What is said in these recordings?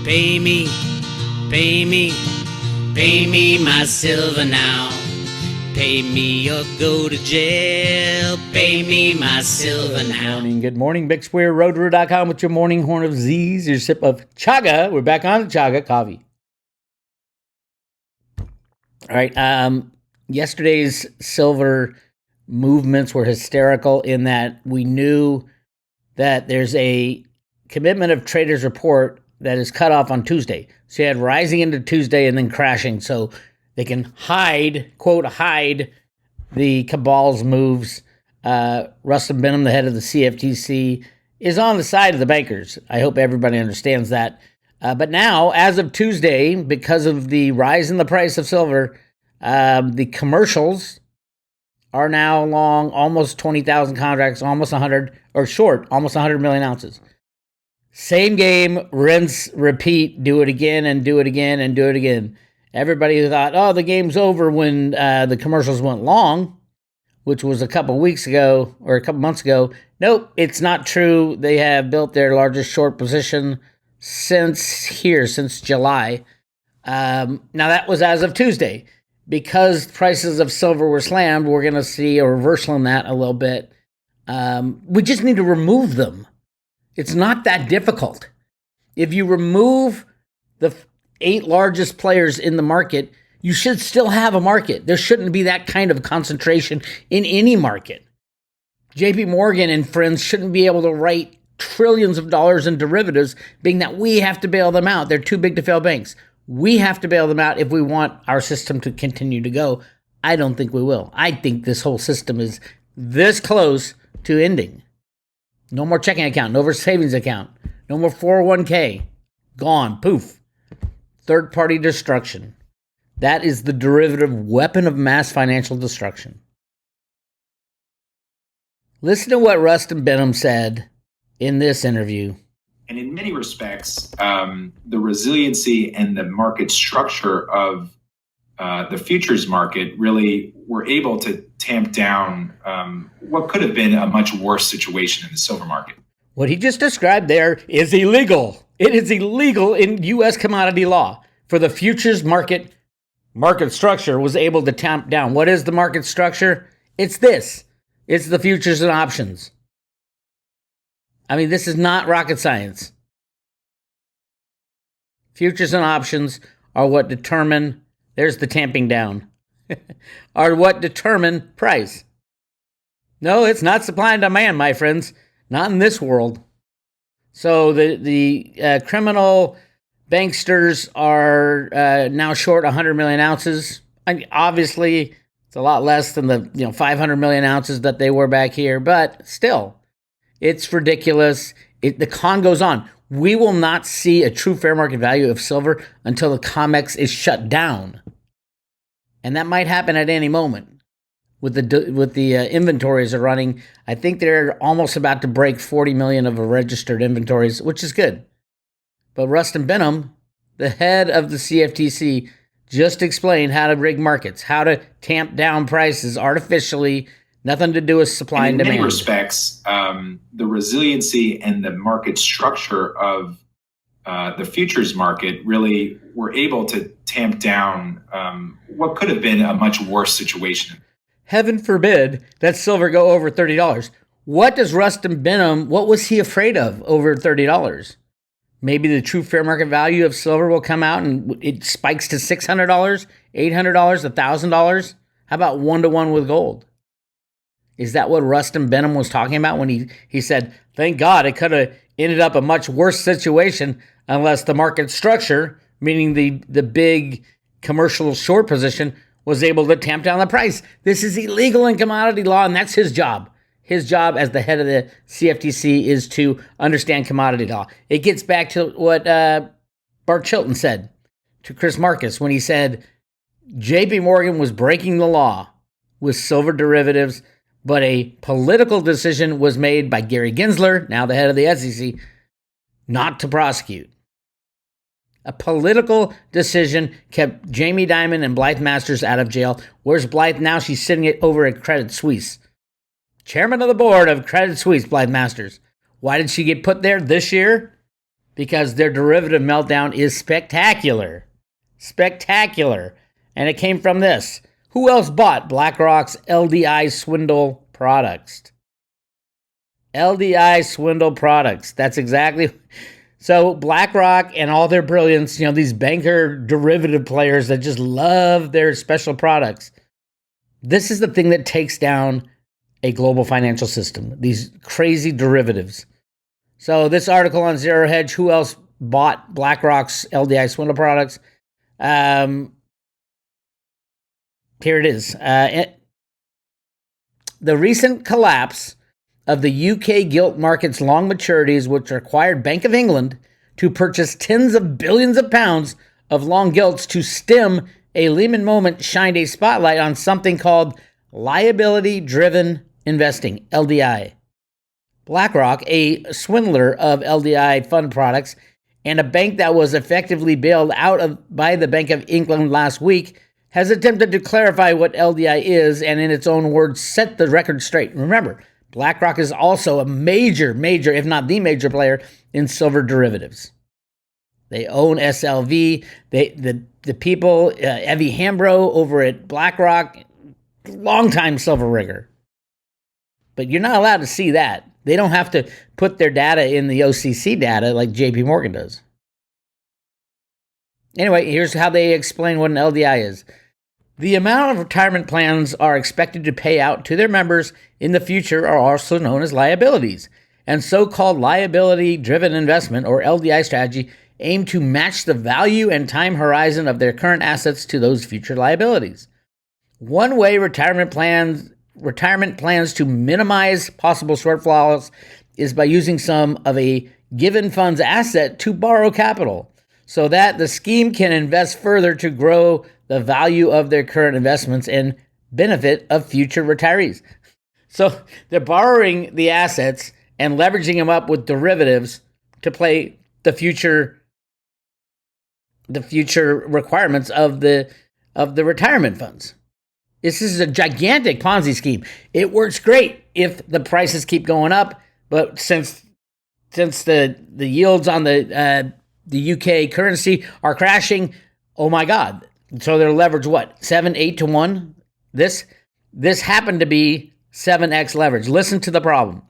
Pay me, pay me, pay me my silver now. Pay me or go to jail. Pay me my silver now. Good morning, Big Square, Roadrunner.com with your morning horn of Z's, your sip of chaga. We're back on the chaga coffee. All right, yesterday's silver movements were hysterical in that we knew that there's a commitment of traders report that is cut off on Tuesday. So you had rising into Tuesday and then crashing. So they can hide, quote, hide the cabal's moves. Rustin Benham, the head of the CFTC, is on the side of the bankers. I hope everybody understands that. But now, as of Tuesday, because of the rise in the price of silver, the commercials are now long almost 20,000 contracts, almost 100, or short, almost 100 million ounces. Same game, rinse, repeat, do it again and do it again and do it again. Everybody who thought, oh, the game's over when the commercials went long, which was a couple weeks ago or a couple months ago. Nope, it's not true. They have built their largest short position since July. Now, that was as of Tuesday. Because prices of silver were slammed, we're going to see a reversal in that a little bit. We just need to remove them. It's not that difficult. If you remove the 8 largest players in the market, you should still have a market. There shouldn't be that kind of concentration in any market. JP Morgan and friends shouldn't be able to write trillions of dollars in derivatives, being that we have to bail them out. They're too big to fail banks. We have to bail them out if we want our system to continue to go. I don't think we will. I think this whole system is this close to ending. No more checking account, no more savings account, no more 401k. Gone, poof. Third-party destruction. That is the derivative weapon of mass financial destruction. Listen to what Rustin Benham said in this interview. And in many respects, the resiliency and the market structure of the futures market really were able to tamp down what could have been a much worse situation in the silver market. What he just described there is illegal. It is illegal in U.S. commodity law for the futures market structure was able to tamp down. What is the market structure? It's this. It's the futures and options. I mean, this is not rocket science. Futures and options are what determine, there's the tamping down, are what determine price. No, it's not supply and demand, my friends. Not in this world. So the criminal banksters are now short 100 million ounces. I mean, obviously, it's a lot less than the 500 million ounces that they were back here, but still. It's ridiculous. The con goes on. We will not see a true fair market value of silver until the COMEX is shut down. And that might happen at any moment. With the inventories are running, I think they're almost about to break 40 million of registered inventories, which is good. But Rustin Benham, the head of the CFTC, just explained how to rig markets, how to tamp down prices artificially. Nothing to do with supply and demand. In many respects, the resiliency and the market structure of the futures market really were able to tamp down what could have been a much worse situation. Heaven forbid that silver go over $30. What does Rustin Benham, what was he afraid of over $30? Maybe the true fair market value of silver will come out and it spikes to $600, $800, $1,000. How about 1-to-1 with gold? Is that what Rustin Benham was talking about when he said, thank God it could have ended up a much worse situation unless the market structure, meaning the big commercial short position, was able to tamp down the price. This is illegal in commodity law, and that's his job. His job as the head of the CFTC is to understand commodity law. It gets back to what Bart Chilton said to Chris Marcus when he said JP Morgan was breaking the law with silver derivatives, but a political decision was made by Gary Gensler, now the head of the SEC, not to prosecute. A political decision kept Jamie Dimon and Blythe Masters out of jail. Where's Blythe now? She's sitting over at Credit Suisse. Chairman of the board of Credit Suisse, Blythe Masters. Why did she get put there this year? because their derivative meltdown is spectacular. Spectacular. And it came from this. Who else bought BlackRock's LDI swindle products? LDI swindle products. That's exactly. So BlackRock and all their brilliance, these banker derivative players that just love their special products. This is the thing that takes down a global financial system, these crazy derivatives. So this article on Zero Hedge, who else bought BlackRock's LDI swindle products? Here it is. The recent collapse of the UK gilt market's long maturities, which required Bank of England to purchase tens of billions of pounds of long gilts to stem a Lehman moment, shined a spotlight on something called liability-driven investing, LDI. BlackRock, a swindler of LDI fund products and a bank that was effectively bailed out by the Bank of England last week, has attempted to clarify what LDI is and, in its own words, set the record straight. Remember, BlackRock is also a major, if not the major player in silver derivatives. They own SLV. The people, Evie Hambro over at BlackRock, longtime silver rigger. But you're not allowed to see that. They don't have to put their data in the OCC data like JP Morgan does. Anyway, here's how they explain what an LDI is. The amount of retirement plans are expected to pay out to their members in the future are also known as liabilities. And so-called liability-driven investment, or LDI strategy, aim to match the value and time horizon of their current assets to those future liabilities. One way retirement plans to minimize possible shortfalls is by using some of a given fund's asset to borrow capital, so that the scheme can invest further to grow the value of their current investments and benefit of future retirees. So they're borrowing the assets and leveraging them up with derivatives to play the future requirements of the retirement funds. This is a gigantic Ponzi scheme. It works great if the prices keep going up, but since the yields on the UK currency are crashing, oh my God. So they're leveraged 7, 8 to 1? This happened to be 7x leverage. Listen to the problem.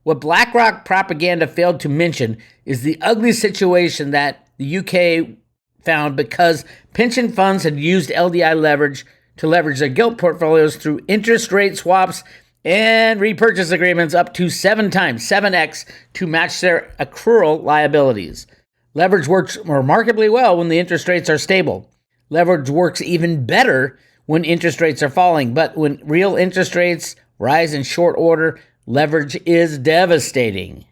What BlackRock propaganda failed to mention is the ugly situation that the UK found because pension funds had used LDI leverage to leverage their gilt portfolios through interest rate swaps and repurchase agreements up to 7x, to match their accrual liabilities. Leverage works remarkably well when the interest rates are stable. Leverage works even better when interest rates are falling, but when real interest rates rise in short order, leverage is devastating.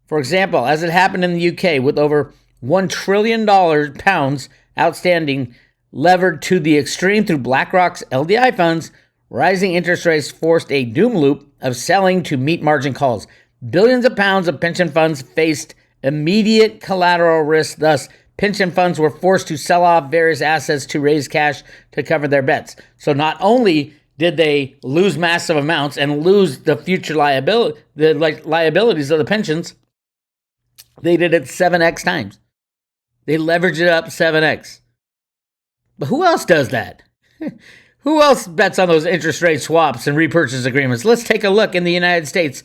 For example, as it happened in the UK with over $1 trillion pounds outstanding levered to the extreme through BlackRock's LDI funds, rising interest rates forced a doom loop of selling to meet margin calls. Billions of pounds of pension funds faced immediate collateral risk. Thus, pension funds were forced to sell off various assets to raise cash to cover their bets. So not only did they lose massive amounts and lose the future liabilities of the pensions, they did it 7x times. They leveraged it up 7x. But who else does that? Who else bets on those interest rate swaps and repurchase agreements? Let's take a look in the United States.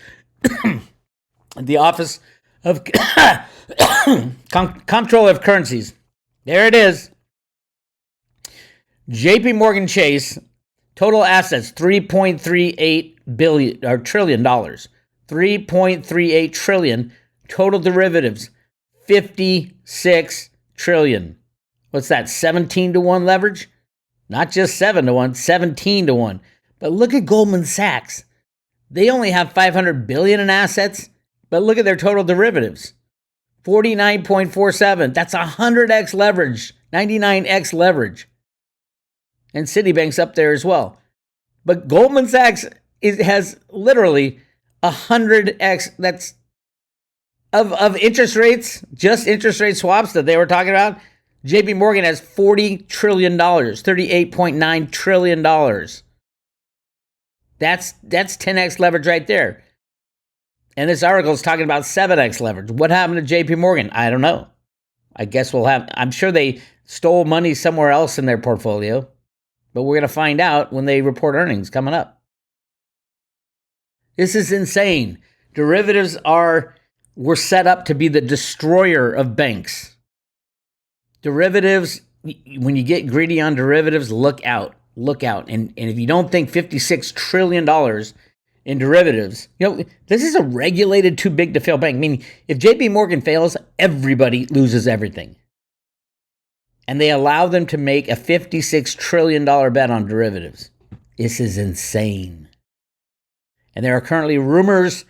The Office of Comptroller of Currencies. There it is. JP Morgan Chase, total assets $3.38 trillion. $3.38 trillion. Total derivatives 56 trillion. What's that? 17 to 1 leverage? Not just 7 to 1, 17 to 1. But look at Goldman Sachs. They only have 500 billion in assets, but look at their total derivatives. 49.47. That's 100x leverage, 99x leverage. And Citibank's up there as well. But Goldman Sachs has literally 100x. That's of interest rates, just interest rate swaps that they were talking about. JP Morgan has $40 trillion, $38.9 trillion. That's 10x leverage right there. And this article is talking about 7x leverage. What happened to JP Morgan? I don't know. I guess I'm sure they stole money somewhere else in their portfolio, but we're going to find out when they report earnings coming up. This is insane. Derivatives were set up to be the destroyer of banks. Derivatives, when you get greedy on derivatives, look out. And if you don't think $56 trillion in derivatives, this is a regulated too big to fail bank. Meaning, if JP Morgan fails, everybody loses everything. And they allow them to make a $56 trillion bet on derivatives. This is insane. And there are currently rumors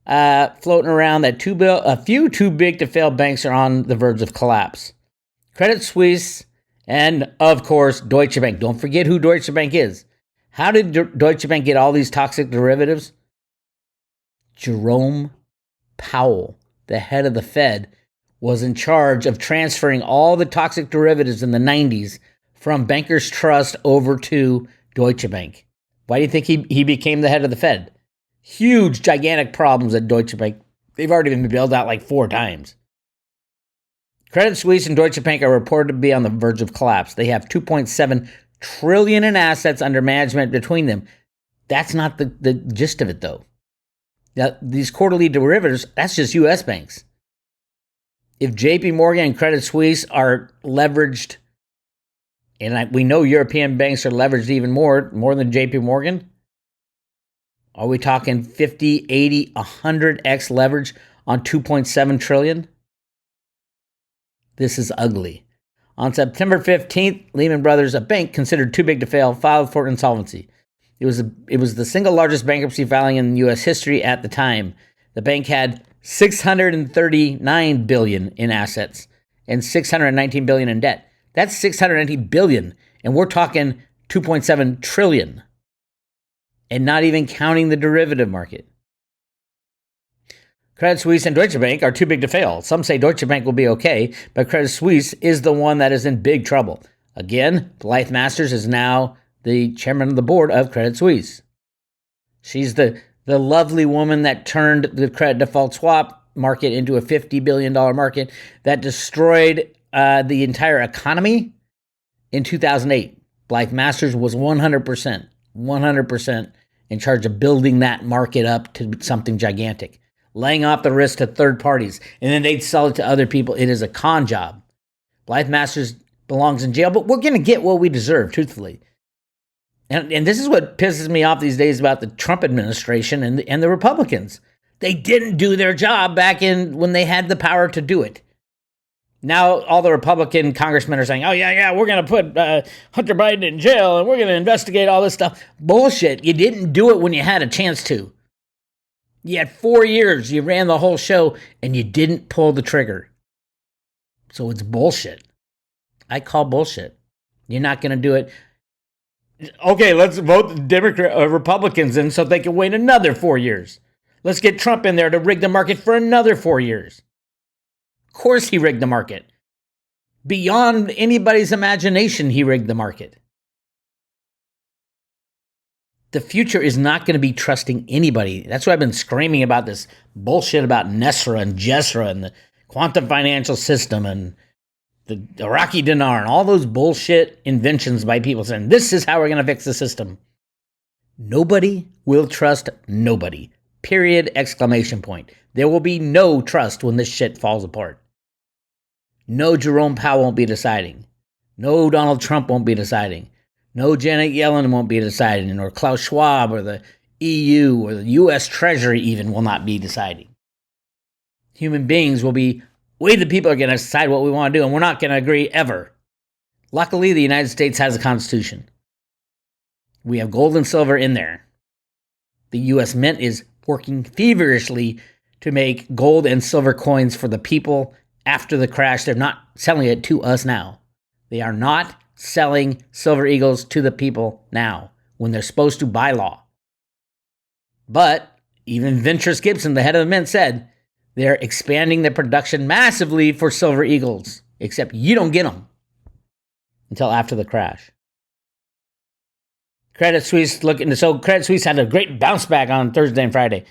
floating around that a few too big to fail banks are on the verge of collapse. Credit Suisse and, of course, Deutsche Bank. Don't forget who Deutsche Bank is. How did Deutsche Bank get all these toxic derivatives? Jerome Powell, the head of the Fed, was in charge of transferring all the toxic derivatives in the 90s from Bankers Trust over to Deutsche Bank. Why do you think he became the head of the Fed? Huge, gigantic problems at Deutsche Bank. They've already been bailed out like 4 times. Credit Suisse and Deutsche Bank are reported to be on the verge of collapse. They have $2.7 trillion in assets under management between them. That's not the gist of it, though. Now, these quarterly derivatives, that's just U.S. banks. If JP Morgan and Credit Suisse are leveraged, and we know European banks are leveraged even more than JP Morgan, are we talking 50, 80, 100x leverage on $2.7 trillion? This is ugly. On September 15th, Lehman Brothers, a bank considered too big to fail, filed for insolvency. It was the single largest bankruptcy filing in U.S. history at the time. The bank had $639 billion in assets and $619 billion in debt. That's $619 billion, and we're talking $2.7 trillion, and not even counting the derivative market. Credit Suisse and Deutsche Bank are too big to fail. Some say Deutsche Bank will be okay, but Credit Suisse is the one that is in big trouble. Again, Blythe Masters is now the chairman of the board of Credit Suisse. She's the lovely woman that turned the credit default swap market into a $50 billion market that destroyed the entire economy in 2008. Blythe Masters was 100% in charge of building that market up to something gigantic, laying off the risk to third parties, and then they'd sell it to other people. It is a con job. Blythe Masters belongs in jail, but we're going to get what we deserve, truthfully. And this is what pisses me off these days about the Trump administration and the Republicans. They didn't do their job back when they had the power to do it. Now all the Republican congressmen are saying, oh, yeah, we're going to put Hunter Biden in jail and we're going to investigate all this stuff. Bullshit. You didn't do it when you had a chance to. You had 4 years. You ran the whole show and you didn't pull the trigger. So it's bullshit. I call bullshit. You're not going to do it. Okay, let's vote the Republicans in so they can wait another 4 years. Let's get Trump in there to rig the market for another 4 years. Of course he rigged the market. Beyond anybody's imagination, he rigged the market. The future is not going to be trusting anybody. That's why I've been screaming about this bullshit about NESRA and GESRA and the quantum financial system and the Iraqi dinar and all those bullshit inventions by people saying, this is how we're going to fix the system. Nobody will trust nobody. Period, exclamation point. There will be no trust when this shit falls apart. No Jerome Powell won't be deciding. No Donald Trump won't be deciding. No Janet Yellen won't be deciding, or Klaus Schwab or the EU or the U.S. Treasury even will not be deciding. Human beings will be, we the people are going to decide what we want to do, and we're not going to agree ever. Luckily, the United States has a constitution. We have gold and silver in there. The U.S. Mint is working feverishly to make gold and silver coins for the people after the crash. They're not selling it to us now. They are not selling silver eagles to the people now when they're supposed to by law. But even Ventris Gibson, the head of the Mint, said they're expanding their production massively for silver eagles, except you don't get them until after the crash. Credit Suisse Credit Suisse had a great bounce back on Thursday and Friday.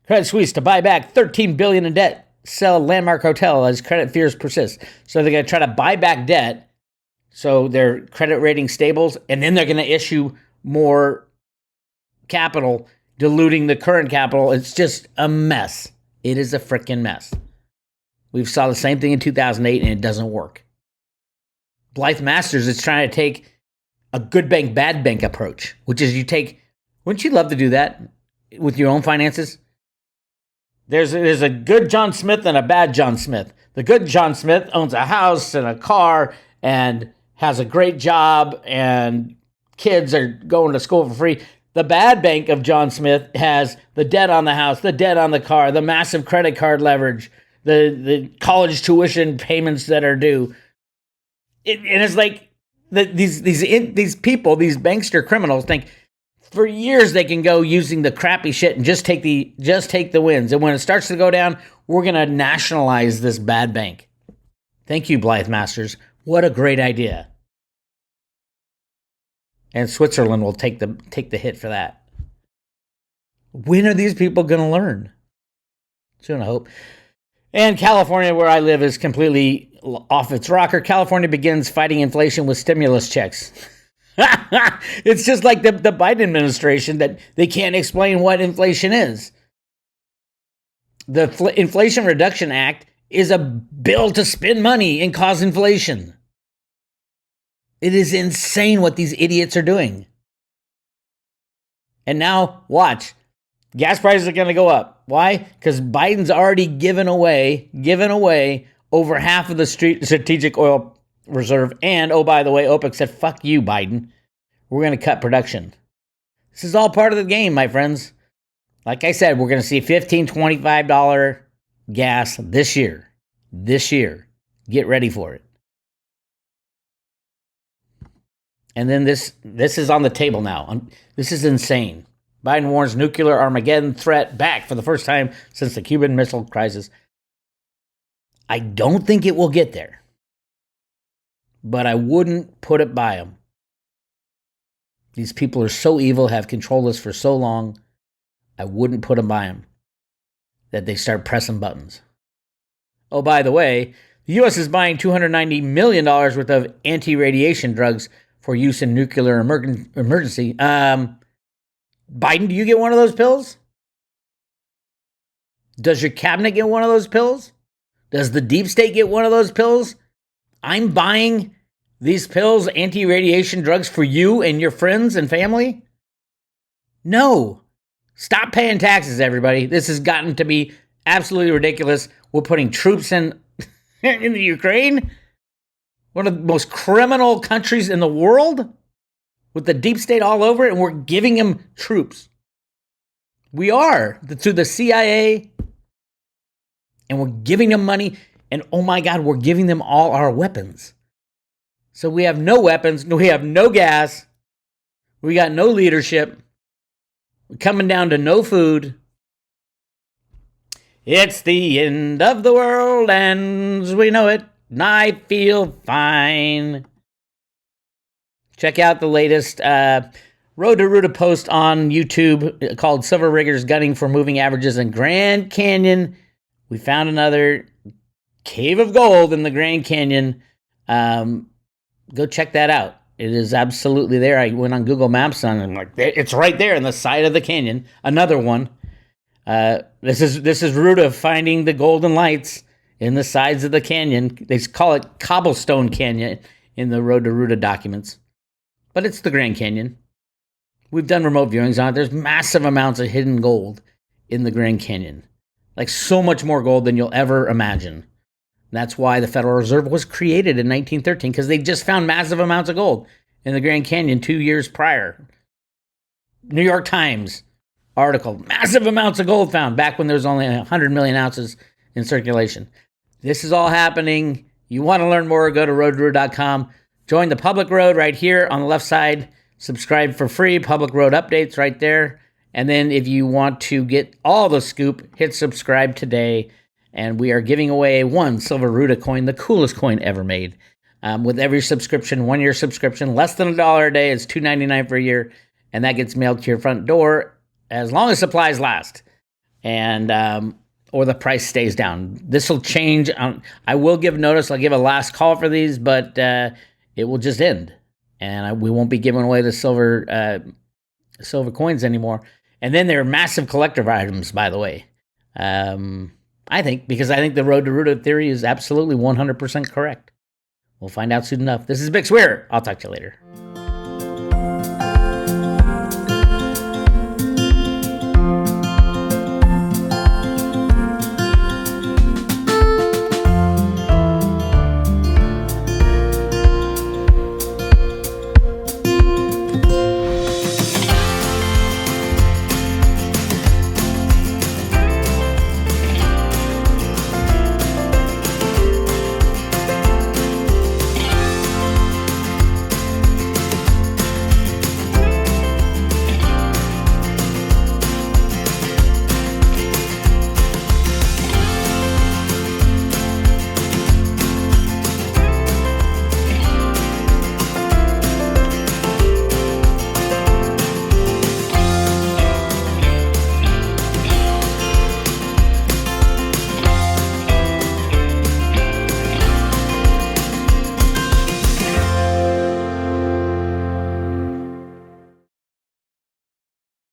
Credit Suisse to buy back $13 billion in debt, sell Landmark Hotel as credit fears persist. So they're going to try to buy back debt so their credit rating stables, and then they're going to issue more capital, diluting the current capital. It's just a mess. It is a freaking mess. We saw the same thing in 2008, and it doesn't work. Blythe Masters is trying to take a good bank, bad bank approach, which is wouldn't you love to do that with your own finances? There's a good John Smith and a bad John Smith. The good John Smith owns a house and a car and has a great job and kids are going to school for free. The bad bank of John Smith has the debt on the house, the debt on the car, the massive credit card leverage, the college tuition payments that are due. And it's like these people, these bankster criminals think for years they can go using the crappy shit and just take the wins. And when it starts to go down, we're going to nationalize this bad bank. Thank you, Blythe Masters. What a great idea. And Switzerland will take the hit for that. When are these people going to learn? Soon, I hope. And California, where I live, is completely off its rocker. California begins fighting inflation with stimulus checks. It's just like the Biden administration that they can't explain what inflation is. The Inflation Reduction Act is a bill to spend money and cause inflation. It is insane what these idiots are doing. And now, watch. Gas prices are going to go up. Why? Because Biden's already given away over half of the strategic oil reserve. And, oh, by the way, OPEC said, fuck you, Biden. We're going to cut production. This is all part of the game, my friends. Like I said, we're going to see $15, $25 gas this year. This year. Get ready for it. And then this is on the table now. This is insane. Biden warns nuclear Armageddon threat back for the first time since the Cuban Missile Crisis. I don't think it will get there. But I wouldn't put it by them. These people are so evil, have controlled us for so long. I wouldn't put them by them. That they start pressing buttons. Oh, by the way, the U.S. is buying $290 million worth of anti-radiation drugs for use in nuclear emergency. Biden, do you get one of those pills? Does your cabinet get one of those pills? Does the deep state get one of those pills? I'm buying these pills, anti-radiation drugs for you and your friends and family? No. Stop paying taxes, everybody. This has gotten to be absolutely ridiculous. We're putting troops in the Ukraine, one of the most criminal countries in the world, with the deep state all over it, and we're giving them troops. We are, through the CIA, and we're giving them money, and oh my God, we're giving them all our weapons. So we have no weapons, we have no gas, we got no leadership, we're coming down to no food. It's the end of the world, and as we know it, I feel fine. Check out the latest Road to Ruta post on YouTube called Silver Riggers Gunning for Moving Averages in Grand Canyon. We found another cave of gold in the Grand Canyon. Go check that out. It is absolutely there. I went on Google Maps and I'm like, it's right there in the side of the canyon. Another one. This is Ruta finding the golden lights in the sides of the canyon. They call it Cobblestone Canyon in the Road to Ruta documents. But it's the Grand Canyon. We've done remote viewings on it. There's massive amounts of hidden gold in the Grand Canyon. Like so much more gold than you'll ever imagine. That's why the Federal Reserve was created in 1913, because they just found massive amounts of gold in the Grand Canyon 2 years prior. New York Times article, massive amounts of gold found back when there was only 100 million ounces in circulation. This is all happening. You want to learn more, go to roadtoruta.com. Join the Public Road right here on the left side. Subscribe for free. Public Road updates right there. And then if you want to get all the scoop, hit subscribe today. And we are giving away one Silver Ruta coin, the coolest coin ever made. With every subscription, 1 year subscription, less than $1 a day. It's $2.99 for a year. And that gets mailed to your front door as long as supplies last. and or the price stays down. This will change. I will give notice. I'll give a last call for these, but it will just end, and we won't be giving away the silver coins anymore. And then they're massive collector items, by the way. I think the Road to Ruta theory is absolutely 100% correct. We'll find out soon enough. This is Bix Weir. I'll talk to you later.